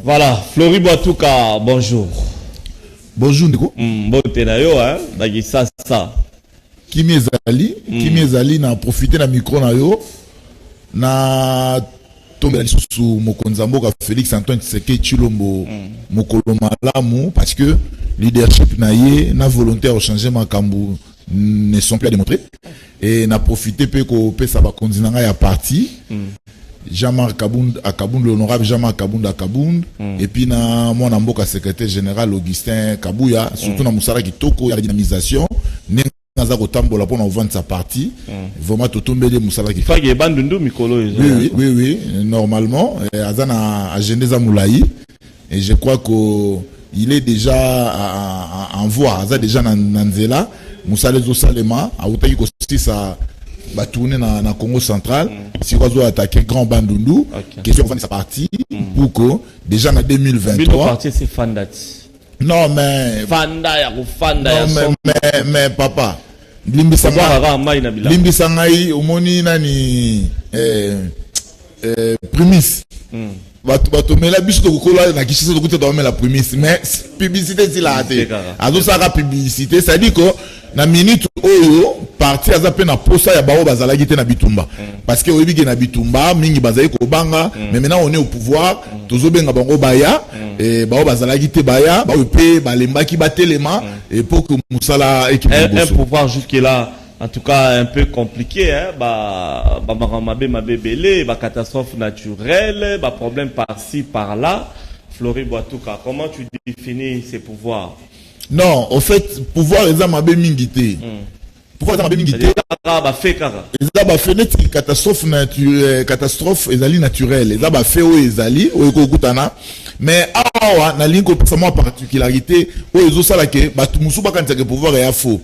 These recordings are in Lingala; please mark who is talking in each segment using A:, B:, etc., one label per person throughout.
A: Voilà, Flori Boatouka, bonjour.
B: Bonjour Ndeko.
A: Bon tenayo hein, dagi ça.
B: Kimi ezali na profiter na micro na yo na tombe la sous Mokonzamboka Félix Antoine Tshisekedi Tshilombo mokolo malamu parce que leadership na ye na volonté de changer makambu ne sont plus à démontrer et na profiter pe ko pesa ba konzinanga ya parti Jean-Marc Kabound, l'honorable Jean-Marc Kabound Kabound, et puis na mon amboka secrétaire général Augustin Kabouya, surtout na Moussara Kitoko, il y a la dynamisation, Naza Kotambola pour vendre sa partie, vraiment tout tomber les Moussara qui fait. Oui, normalement, Azana a gêné Zamoulaï, et je crois qu'il est déjà en voie, Azana déjà Nanzela, Moussala Zosalema, a Outaï Kosti sa. Va tourner dans le Congo central, si on va attaquer Grand Bandundu, question de sa partie, pour que déjà en 2023.
A: Parti c'est Fandat.
B: Non mais. Mais papa. Limbisangai, Omoni nani Primis. Mais la biche de Kokola n'a qui de côté de la prémisse, mais publicité c'est la hâte. Alors ça la publicité, ça dit que na minute oyo parti à zappé na posa ya bao bazala gite na bitumba. Parce que oyebi na bitumba mingi bazali ko banga, mais maintenant on est au pouvoir, tozo benga bango baya et bao bazala gite baya, ba pe balemba ki batelema et pour que musala équipe
A: un pouvoir jusque là. En tout cas, un peu compliqué, hein. Catastrophe naturelle, problème par-ci, par-là. Flori Boatouka, comment tu définis ces pouvoirs?
B: Non, en fait, pouvoir, ils ont mabé mingité. Pouvoir, ils ont mabé mingité. Ils ont fait une catastrophe naturelle. Ils ont fait mais awa na linko pesa moi particularité o ezosala ke batu musuba kanisa ke pouvoir ya faux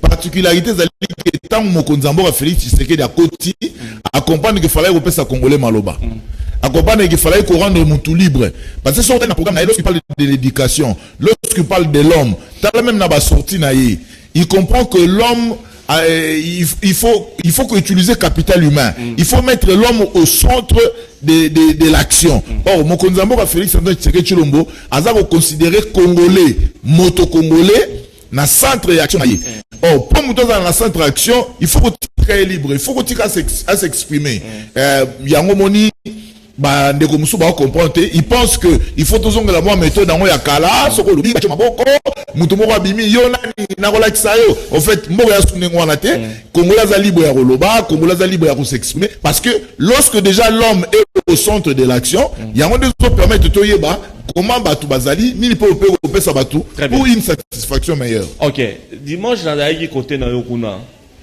B: particularité zali ke tant Mokonzamboka Félix Tshisekedi a koti accompagne que fallait repesa congolais maloba accompagne que fallait qu'on rende mutu libre parce que sur un programme lorsqu'il parle de l'éducation lorsqu'il parle de l'homme t'as même na ba sortie na yi il comprend que l'homme il faut utiliser capital humain. Il faut mettre l'homme au centre de l'action. Or, Mokonzamboka Félix Antoine Tshisekedi Tshilombo, Aza considéré congolais, moto-congolais, na centre d'action. Or, pour nous dans la centre d'action, il faut que tu libre, il faut que tu à s'exprimer. Yango moni ba ndeko musu ba comprendre il pense que il faut toujours que la moi méthode dans ya kala soko lubi ba maboko mutu moko abimi yo nani na relaxa yo en fait moko ya sunengo wana te congolais za libre ya roloba congolais za libre ya s'exprimer parce que lorsque déjà l'homme est au centre de l'action yango des autres permettre to yeba comment batu bazali nini po pesa batu pour une satisfaction meilleure.
A: OK, dimanche na daiki côté na yo kuna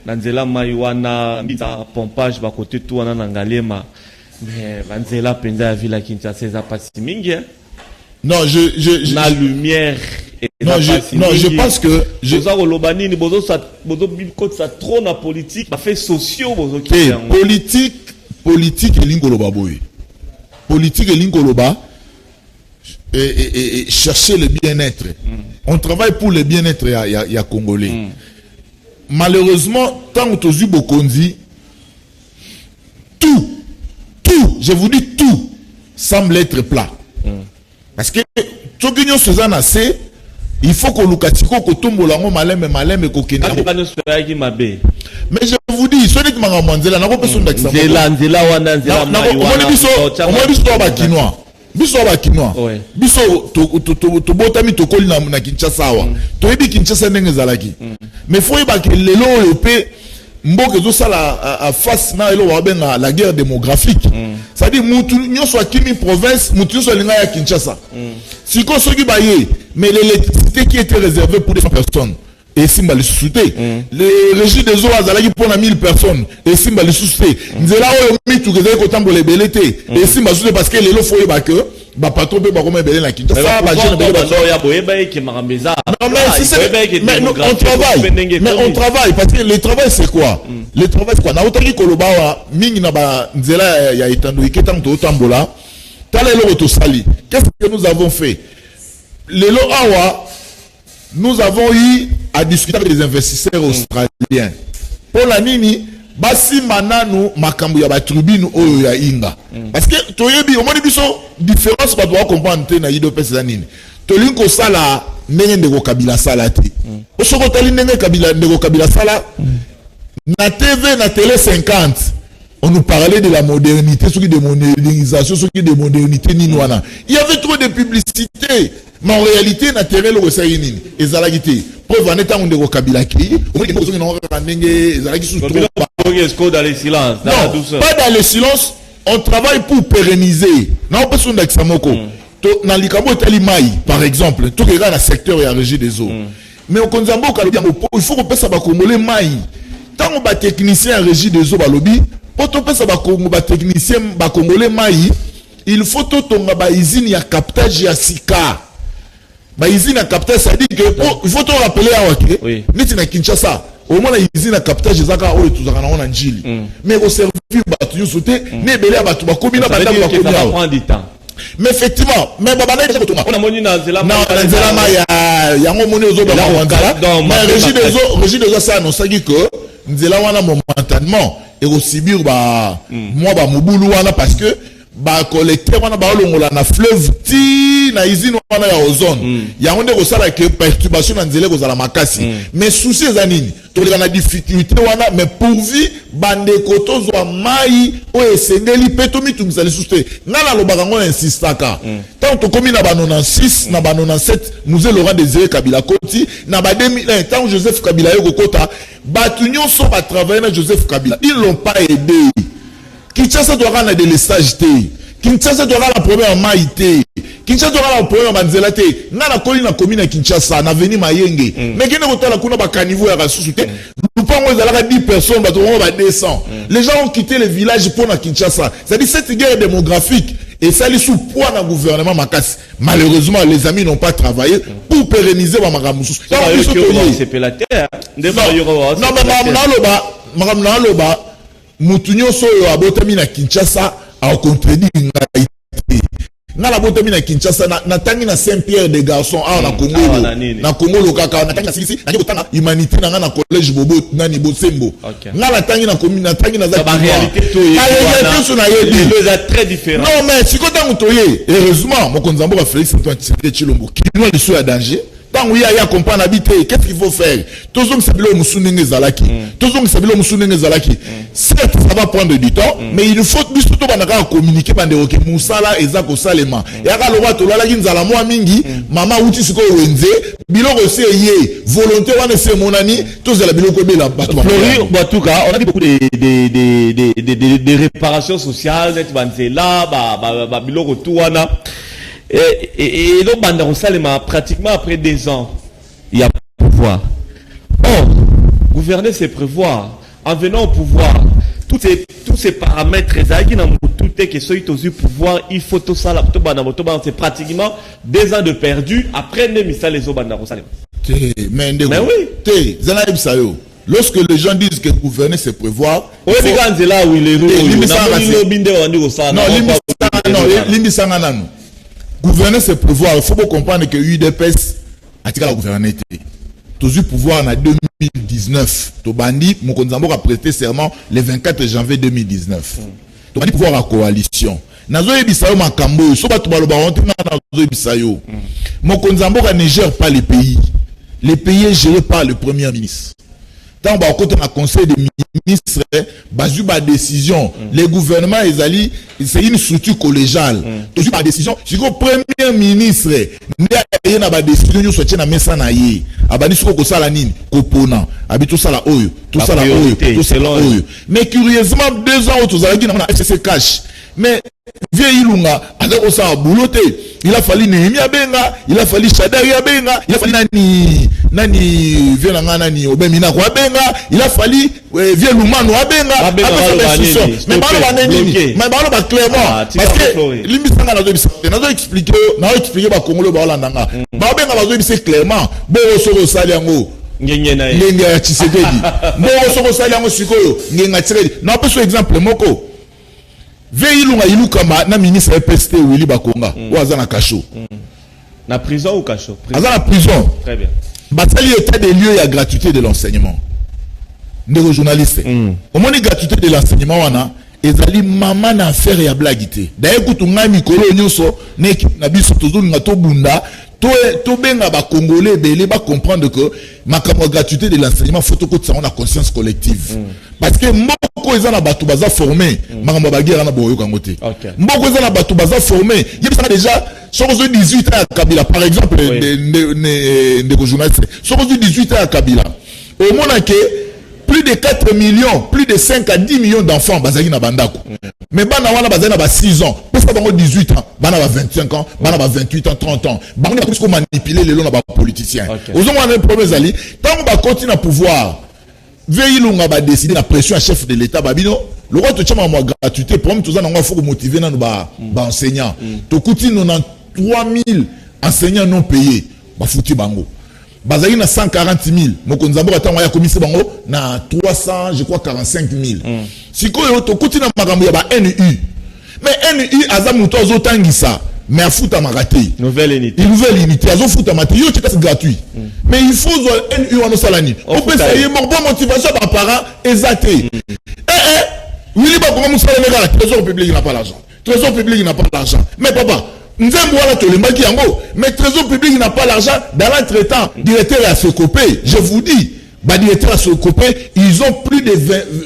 A: na nzela maiwana mbita pompage ba côté tout wana na Ngalema. Mais Vanzela Penda a vu la Kinshasa c'est pas si mingi.
B: Non,
A: la lumière
B: je pense que
A: ça trop na politique, ça fait sociaux
B: politique et lingoloba boy. Politique et lingoloba et chercher le bien-être. On travaille pour le bien-être il y a congolais. Malheureusement, tant que tu as Bokondi tout, je vous dis tout, semble être plat. Parce que il faut que Lukatiko kotombo lango malem et kokende. Mais je vous dis, ce n'est pas Manzela, n'a pas besoin d'accent. Biso ba Kinois. Biso to botami to koli na Kinshasa wa. To ebi Kinshasa ndenge zalaki. Mais faut yeba que lelo yo pe mboke zo sala face na elo wa benga la guerre démographique. Ça dit mutu nyonso akimi province, mutu nyonso linga ya Kinshasa. Siko soki baye, mais l'électricité qui était réservée pour des personnes et simba le sous-souté. Le régime des eaux azalaki pour 1000 personnes et simba le sous-souté. Nzela oyo mitu kezali kotambo le belete et simba sous parce que lelo faut yeba que ba patron pe ba koma belé na Kinshasa ba jeune belé ba
A: ya boyeba ki marameza.
B: Non mais on travaille parce que le travail c'est quoi? Le travail c'est quoi? Na otaki koloba wa mingi na ba nzela ya etando iketam to tambola. Tala elo to sali. Qu'est-ce que nous avons fait? Lelo awa nous avons eu à discuter avec les investisseurs australiens. Pour la nini, basi mananu makambo ya ba tribune oyo ya inga parce que toyebi o moni biso différence ba doit comprendre te na yido pesa nini tolinko sala ndenge ndeko kabila sala te o soko tali ndenge kabila ndeko kabila sala na TV na télé 50 on nous parlait de la modernité, ce qui de modernisation, ce qui de modernité ninoana. Il y avait trop de publicité. Mais en réalité, na terre le resayini. Ezalagité. Preuve en état on de Kabila qui. Au moins des choses qui n'ont pas d'engue. Ezalagi sous trop.
A: Dans le silence.
B: Non, pas dans le silence. On travaille pour pérenniser. Non, pas sur d'Axamoko. Dans l'Ikabo et Maï, par exemple, tout regarde le secteur et la régie des eaux. Mais au Konzambo, il faut qu'on passe à Bakomole Maï. Tant on va technicien en régie des eaux, lobby. Pour tout ça, technicien congolais maï, il faut tout ton usine ya captage ya sika. Usine à captage, ça dit que il faut tout rappeler à Wake. Oui. Neti na Kinshasa, au moins la usine à captage zaka o tout zaka na njili. Mais au service batu sauté, ne belé batu ba komina banda ba komina. Ça prend du temps. Mais effectivement, mais baba na déjà on a moni na zela ma ya ngomoni ozo ba wanzala. Mais régime des eaux ça non ça dit que nzela wana momentanément et aussi bien moi ba mobulu wana parce que ba collecteur wana ba longola na fleuve ti na usine wana ya ozone ya onde ko sala que perturbation na nzela ko zala makasi mais souci za nini to na difficulté wana mais pourvu bande koto zo mai o esengeli peto mitumisa le souste ngala lobaka ngo insistaka tant to komi na ba 96 na ba 97 Musée Laurent Désiré Kabila Koti na ba 2001 tant Joseph Kabila yo kokota batunyo so ba travailler na Joseph Kabila ils l'ont pas aidé. Kinshasa doit avoir des stages té. Kinshasa doit avoir la première maïté. Kinshasa doit avoir la première manzela té. Na la colline na commune Kinshasa na veni Mayenge. Mais qui ne pas la kuna ba caniveau ya rasusu té. Nous pas moi zalaka 10 personnes ba to ba 200. Les gens ont quitté les villages pour na Kinshasa. C'est-à-dire cette guerre démographique et ça les sous poids dans le gouvernement Makas. Malheureusement les amis n'ont pas travaillé pour pérenniser ba magamusu.
A: C'est la terre. Non
B: mais Maloba Mutunyo so yo abotami na Kinshasa a contredire ngaité. Na la botami na Kinshasa na tangi na Saint-Pierre des Garçons na Congo kaka na tangi na Sisi na kotanga humanité na collège Bobo nani Bosembo. Na la tangi na commune na tangi na za
A: réalité to
B: est
A: très différent.
B: Non mais si kota mutoye heureusement mon konzambo ba Félix Antoine Tshisekedi Tshilombo qui nous le soit à danger. Tant où il y a comprendre habiter, qu'est-ce qu'il faut faire? Tous les gens qui s'appellent Moussouningue Zalaki. Tous les gens qui s'appellent Moussouningue Zalaki. Certes, ça va prendre du temps, mais il faut surtout communiquer par des roquets. Moussala et Zako Salema. Et à la loi, tu l'as dit, Zala moi mingi, maman outi siko wenze, bilon aussi yé, volonté wane c'est mon ami, tous les bilon kobe la bateau.
A: Flori, en tout cas, on a dit beaucoup de réparations sociales, net banzela, bilon retourna. Et donc, on Salema, pratiquement après 2 ans, il y a pouvoir. Or, gouverner, c'est prévoir. En venant au pouvoir, tous ces paramètres, tout est que ceux qui ont eu pouvoir, il faut tout ça, c'est pratiquement 2 ans de perdu. Après, les autres,
B: mais oui, lorsque les gens disent que gouverner, c'est prévoir.
A: Oui, c'est là où il est.
B: Non, gouverner, c'est pouvoir. Il faut comprendre que l'UDPS a tiré la gouverneté. Toujours pouvoir en 2019. Tobandi, Mokonzambo a prêté serment le 24 janvier 2019. Tobandi pouvoir à coalition. Nazo Ebisayo Makambo, Soba Tobaloba, on te Nazo Ebisayo. Mokonzambo ne gère pas les pays. Les pays est géré par le premier ministre. Tant qu'on côté un conseil des ministres, basu ba décision. Les gouvernements c'est une structure collégiale. Toujours ba décision. Si le premier ministre n'a pas ba décision, nous soutient na mesa na yé. Abani soko ko sala nini, kopona. Abi tout ça la oyo, tout ça la oyo, tout ça la oyo. Mais curieusement 2 ans autour zalaki na FCC cash. Mais vieille Ilunga, avec ça bouloté. Il a fallu Néhémie Abenga, il a fallu Shadari Abenga, il a fallu Nani Vienanga Nani Obemina Abenga, il a fallu Vieux Lumano Abenga, mais parle pas clairement. Parce que l'imbissanga n'a expliqué ba Congolais ba Holandanga. Ba Abenga ba expliqué clairement, bo soro saliango. Ngenga Tshisekedi. Bo soro saliango sikoyo, ngenga Tshisekedi. Na pas exemple moko. Veilunga ilukama na ministre EPST Willy Bakonga ou azana kacho.
A: Na prison ou kacho?
B: Azana prison.
A: Très bien.
B: Batali état des lieux et la gratuité de l'enseignement. ndeko journaliste omoni gratuité de l'enseignement wana ezali mama na affaire ya blagité d'ailleurs kutu ngai mikolo nyonso na équipe na biso tozolinga tobunda to benga ba congolais belé ba comprendre que makambo gratuité de l'enseignement faut que ça on a conscience collective parce que mboko eza na batu baza formé makambo ba guerre na boyo kangote mboko eza na batu baza formé yebisa déjà soko 18 ans à Kabila par exemple de journaliste soko 18 ans à Kabila au monde que plus de 4 millions, plus de 5 à 10 millions d'enfants bazaki na bandako. Mais bana wana bazaki na 6 ans, parce que bango 18 ans, bana ba 25 ans, bana ba 28 ans, 30 ans. Bango na plus manipuler les lois na ba politiciens. Aux hommes un problème zali, tant ba continue à pouvoir veiller lunga ba décider la pression à chef de l'état babino, le roi te chama moi gratuité pour nous tous en faut motiver na ba enseignants. To kuti 93 000 enseignants non payés, ba fouti bango. Bazali na 140 000 mokonzambo atanga ya komisi bango na 300 je crois 45 000 sikoyo to kuti na makambo ya ba NU mais NU azamuto azotangisa mais afuta makate nouvelle unité azofuta mate yo c'est gratuit mais il faut NU wana salani on peut essayer bon motivation par parents exacté oui ba ko musala le trésor public n'a pas l'argent mais papa Nzembo wala tolembaki yango, mais trésor public n'a pas l'argent dans l'entretemps. Directeur à Sokopé, je vous dis, directeur à Sokopé, ils ont plus de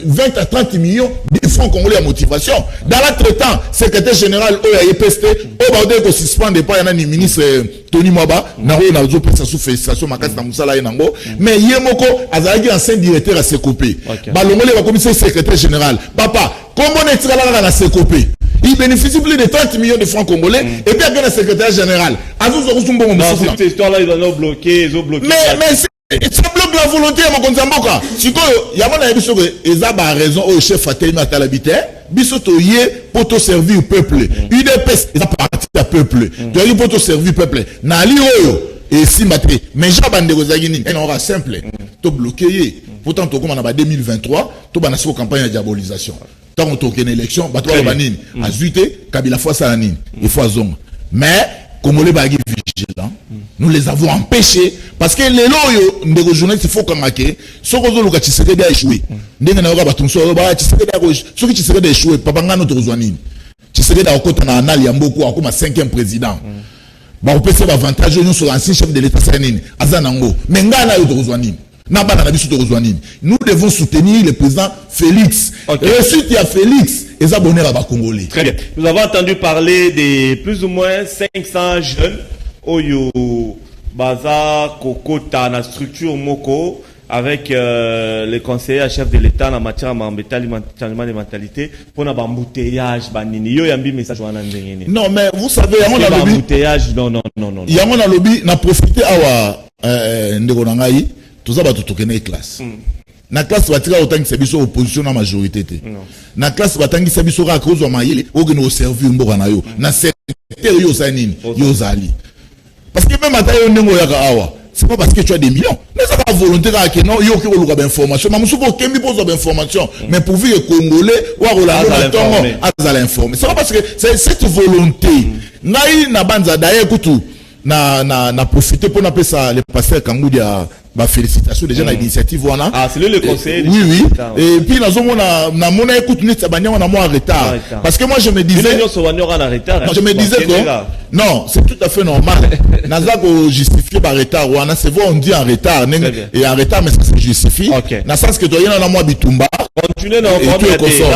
B: 20 à 30 millions de francs congolais à motivation. Dans l'entretemps, secrétaire général OAEPST, Obaude ko suspendre pas yana ni ministre Tony Mwaba, na ho na zo pesa sous félicitations makasi na musala yenango, mais yemoko azalaki ancien directeur à Sokopé. Balongole ba commissaire secrétaire général. Papa, comment est-ce que la Sokopé? Il bénéficie plus de 30 millions de francs congolais et puis avec le secrétaire général.
A: Dans cette histoire-là, ils ont bloqué,
B: Mais ça bloque la volonté à Mokonzamboka. Si il y a un émission que Ezaba a raison au chef Fatemi Atalabité, Bissoto yé pour te servir au peuple. UDPS, ils ont parti à peuple. Tu as dit pour te servir au peuple. Nali Oyo et Simbate. Mais Jabande Rozagini, il aura simple. Tu bloqué. Pourtant, tu as en 2023, tu as une campagne de diabolisation. Tant qu'on tourne une élection, bah toi le banine, à Zuité, Kabila fois ça il faut zong. Mais Congolais bagui vigilant, nous les avons empêchés parce que les loyaux des journalistes il faut qu'on marque, ce qu'on veut le Tshisekedi a échoué. Ndenge na yoga batumso ba Tshisekedi a échoué, ce qui Tshisekedi a échoué, papa ngano tozwani. Tshisekedi a okota na anal ya mboko akoma 5e président. Ba opese ba avantage nous sur l'ancien chef de l'état sanini, azanango. Mais ngana yo tozwani. Nous devons soutenir le président Félix. Ensuite, il y a Félix et les abonnés à Congolais.
A: Très bien. Nous avons entendu parler de plus ou moins 500 jeunes Oyo Baza Kokota na structure Moko avec les conseillers à chef de l'État en matière de changement de mentalité pour un embouteillage. Yo yambi message
B: non, mais vous savez, il y a un
A: embouteillage. Non.
B: Il y a un lobby, n'a profité à Ndegonangaï. Tout ça va tout tourner classe. Na classe va tirer autant que c'est biso opposition na majorité. Na classe va tangi c'est biso ka cause wa mayele o que nous servir mboka na yo. Na secteur yo sa nini yo zali. Parce que même atayo ndenge ya ka awa. C'est pas parce que tu as des millions. Mais ça va volonté que non yo ki ko luka information. Ma musuko kembi pose information. Mais pour vivre congolais wa rolando tongo azala informer. C'est pas parce que c'est cette volonté. Ngai na banza d'ailleurs kutu na profiter pour n'appeler ça le pasteur Kangudia. Bah félicitations déjà la initiative voilà.
A: Ah c'est le conseiller.
B: Oui. Et puis na mona écoute net ça banya na moi en retard. Parce que moi je me disais
A: non,
B: je me disais que non, c'est tout à fait normal. Naza ko justifier par retard wana c'est vrai on dit en retard et en retard mais ça se justifie. Na sens que toi na moi bitumba.
A: Continuez là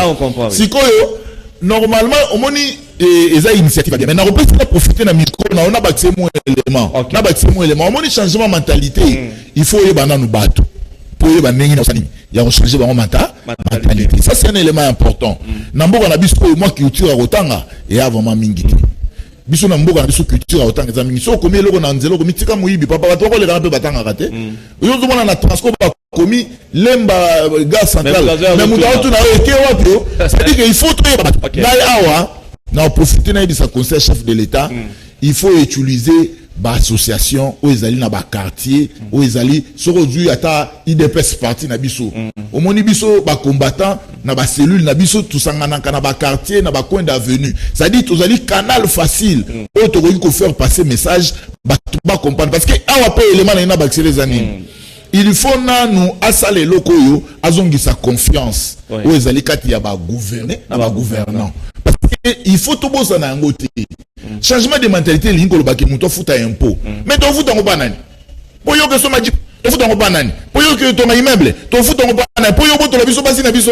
A: on comprend.
B: Sikoyo normalement au moni et ça initiative mais na repose pas profiter na micro na on a bâti mon élément na bâti mon élément on moni changement mentalité il faut y bana nous battre pour y bana na sani il y a changer ba mentalité ça c'est un élément important na mboka na biso moi culture rotanga et avant mingi biso na mboka na biso culture rotanga za mingi so komi eloko na nzelo komi tika muyibi papa bato ko le kana pe batanga kate yo zo mona na transport komi lemba gare centrale mais muta tu na eke wapi c'est dire qu'il faut trouver na awa na profiter na de sa conseil chef de l'état il faut utiliser ba association ou ezali na ba quartier ou ezali aujourd'hui ata IDPS parti na biso au moni biso ba combattant na ba cellule na biso tout sangana na ba quartier na ba coin d'avenue ça dit tozali canal facile où to ko faire passer message ba comprendre parce que awa pe élément na ba accélérer zani il faut nous assaler lokoyo azongi sa confiance où ezali kati ya ba gouverner na ba gouvernant parce que il faut tout bosa na ngote changement de mentalité lingo lo baki muto futa impôt mais to futa ngo banani poyo ke so maji to futa ngo banani poyo ke to ma immeuble to futa ngo banani poyo boto la biso basi na biso.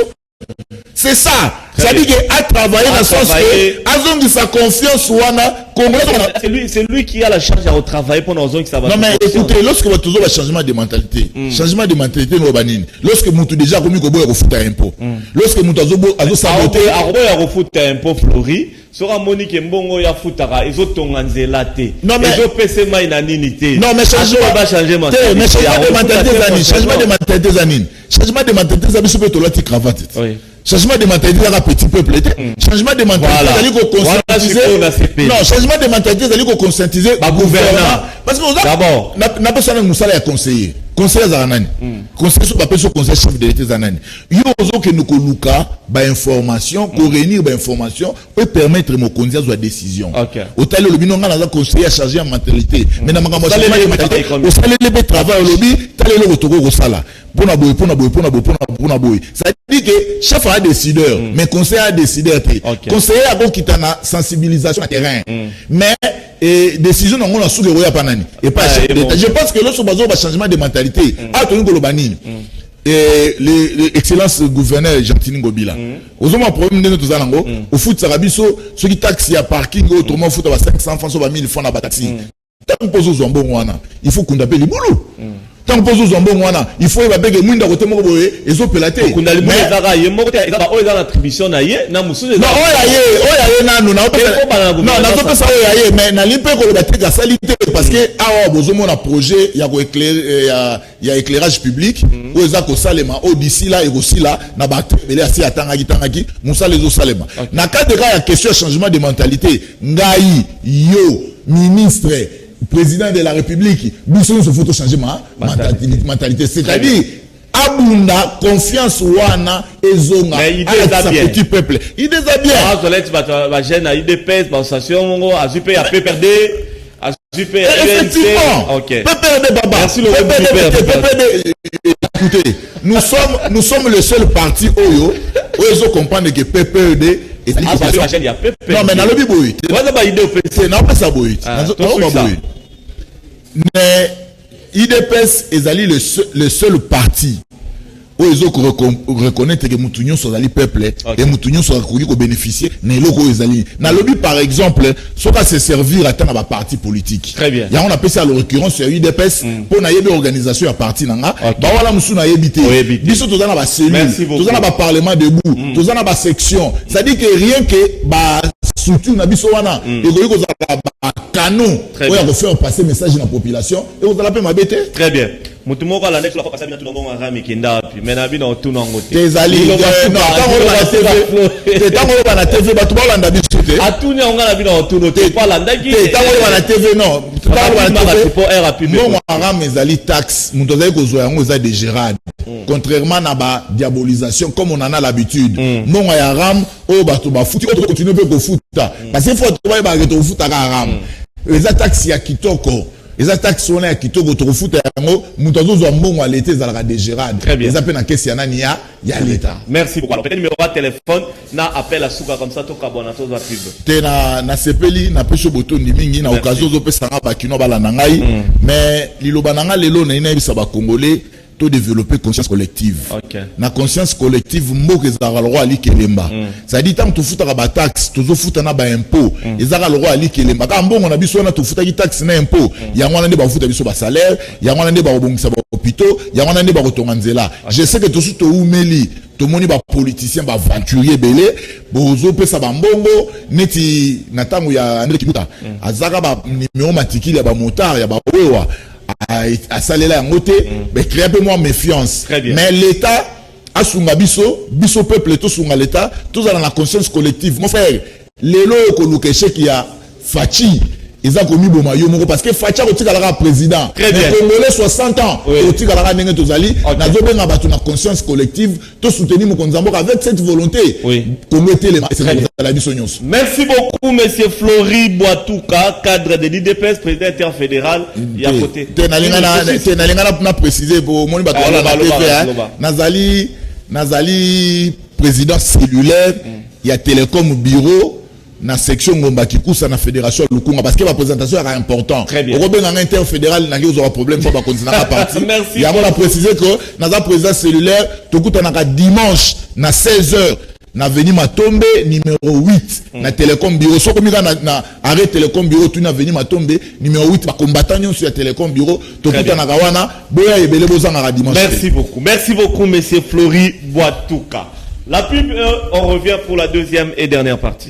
B: C'est ça. Ça dit qu'à travailler dans le sens que azongi sa confiance wana congolais.
A: C'est lui qui a la charge à travailler pendant que ça va.
B: Non mais écoutez, lorsque vous toujours un changement de mentalité, changement de mentalité no banine. Lorsque mutu déjà komi ko boya ko futa impôt. Lorsque mutu azo saboter
A: aroya ko futa impôt flori, sera Monique Mbongo ya futaka ezo tonganzela te. Ezo pese mai na nini te.
B: Non mais changement
A: va changer
B: mentalité. Mais changement de mentalité zanine, changement de mentalité zanine. Changement de mentalité ça biso peut la cravate. Oui. Changement de mentalité dans un petit peuple. Changement de mentalité, c'est-à-dire qu'on conscientiser. Non, changement de mentalité, c'est-à-dire qu'on conscientiser le gouvernement. Parce que d'abord, n'a pas besoin de nous à conseiller. Conseiller Zanani. Conseiller sur papier sur conseiller chef de l'État Zanani. Il y a aussi que nous coluka, information, qu'on réunir information, peut permettre mon conseiller à décision. Au tel le binon a conseiller à changer en mentalité. Mais dans ma changement de mentalité, au salaire le travail au lobby, tel le retour au salaire. Ça dit que chef a décideur, mais conseiller a décideur. Conseiller a donc qui a sensibilisation à terrain. Mais décision on a sous le roi panani. Et pas chef d'État. Je pense que lorsque on a un changement de mentalité, à Tony Golobani, et l'excellence gouverneur Gentini Ngobila. Aux hommes problème de notre zanango, au foot Sarabiso, ceux qui taxi à parking, autrement foot à 500 francs, sur 1000 francs à taxi. Tant qu'on pose aux zombons, il faut qu'on appelle les boulots. Tant que vous avez il faut que vous ayez côté moboé et zo pelaté. Mais non, mais na limpe ko la salité parce que ah bozomo na projet il y a éclairage public ou eza ko salema au d'ici là et aussi là na ba belé asi atangaki musa les salema. Na cadre ya question changement de mentalité ngai yo ministre président de la République, nous sommes faut changer ma mentalité. C'est-à-dire, abunda confiance wana ezonga à sa petit peuple. Il est bien.
A: Ah, Zolette va gêner à IDPS, sensation mongo, azupe à PPRD, azupe à
B: effectivement. OK. PPRD baba. Merci le écoutez, nous sommes le seul parti oyo où ils comprennent que PPRD non mais dans le biboui. C'est non pas ça boui. Mais IDPS est le seul parti où ils ont reconnaître que Moutounion sont allés peuple et Moutounion sont accordés qu'on bénéficier mais loko ils allés. Dans le lobby par exemple, soit va se servir à tant à parti politique.
A: Très bien.
B: Il y a on appelle ça à l'occurrence sur IDPS pour na yebe organisation à parti nanga. Ba wala musu na yebité. Biso tous dans la cellule, tous dans la parlement debout, tous dans la section. Ça dit que rien que ba surtout na biso wana et ko za canon pour faire passer message dans la population et vous allez pas m'abêter.
A: Très bien. Mutumoko la next la passer bien tout le monde en rami kinda puis mais na bi na tout nango te.
B: Tes ali non tant on va TV ba tout ba landa biso te.
A: Atuni on na bi na tout no te pas landa ki.
B: Tant on va TV non.
A: Tout ba la TV pour air rapide.
B: Non ram mes ali taxe muto za ko zo yango za de Gérard. Contrairement à la diabolisation comme on en a l'habitude. Non ya ram o ba to ba futi o continuer pe foot parce qu'il faut trouver ba to foot à ram. Les attaques ya kitoko. Les attaques sont là qui tombent au foot yango mutazo zo mbongo à l'été za la de Gérard. Les appels en question ya ya l'état.
A: Merci beaucoup. Alors peut-être numéro de téléphone na appel à souka comme ça to kabona to za pub.
B: Te na sepeli na pesho boto mingi na occasion zo pesa ba kino bala na ngai mais liloba na nga lelo na ina bisa ba congolais to développer conscience collective. Na conscience collective mboke za le roi ali kelemba. Ça dit tant to futa ba taxe, to zo futa na ba impôt. Ezaka le roi ali kelemba. Ka mbongo na biso na to futa ki taxe na impôt. Ya ngwana nde ba futa biso ba salaire, ya ngwana nde ba bongisa ba hôpitaux, ya ngwana nde ba kotonga nzela. Je sais que to suto umeli, to moni ba politicien ba aventurier belé, bozo pesa ba mbongo neti na tangu ya André Kibuta. Azaka ba numéro matricule ya ba motard ya ba wewa. À salela ngote mais créer un peu moins méfiance mais l'état a sunga biso peuple tout sunga l'état tous dans la conscience collective mon frère lelo ko lukeshe qui a fachi ils ont commis Bomayo Moko parce que Facha Otigalara président.
A: Très bien.
B: Les Congolais 60 ans. Otigalara Nenge Tozali. Nazobe Ngabatu na conscience collective. Tout soutenir Mokonzambo avec cette volonté.
A: Oui.
B: Congo était les la Bissonios.
A: Merci beaucoup, monsieur Flori Boatouka, cadre de l'IDPS, président interfédéral. Il y a côté.
B: Tenalingana préciser pour mon Nazali président cellulaire. Il y a Télécom Bureau. Na section Ngomba Kikusa na fédération Lukunga parce que la présentation est importante.
A: Très bien.
B: Au Robin en interfédéral n'a pas problème pour continuer à partir.
A: Merci.
B: Il y a moi préciser que na président cellulaire tout coup on a dimanche na 16h na veni Matombe numéro 8 na Télécom Bureau so comme na arrêt Télécom Bureau tu na veni Matombe numéro 8 ba combattant sur Télécom Bureau tout coup on a kawana boya ebele bozanga dimanche.
A: Merci beaucoup. Merci beaucoup monsieur Flori Boatouka. La pub on revient pour la deuxième et dernière partie.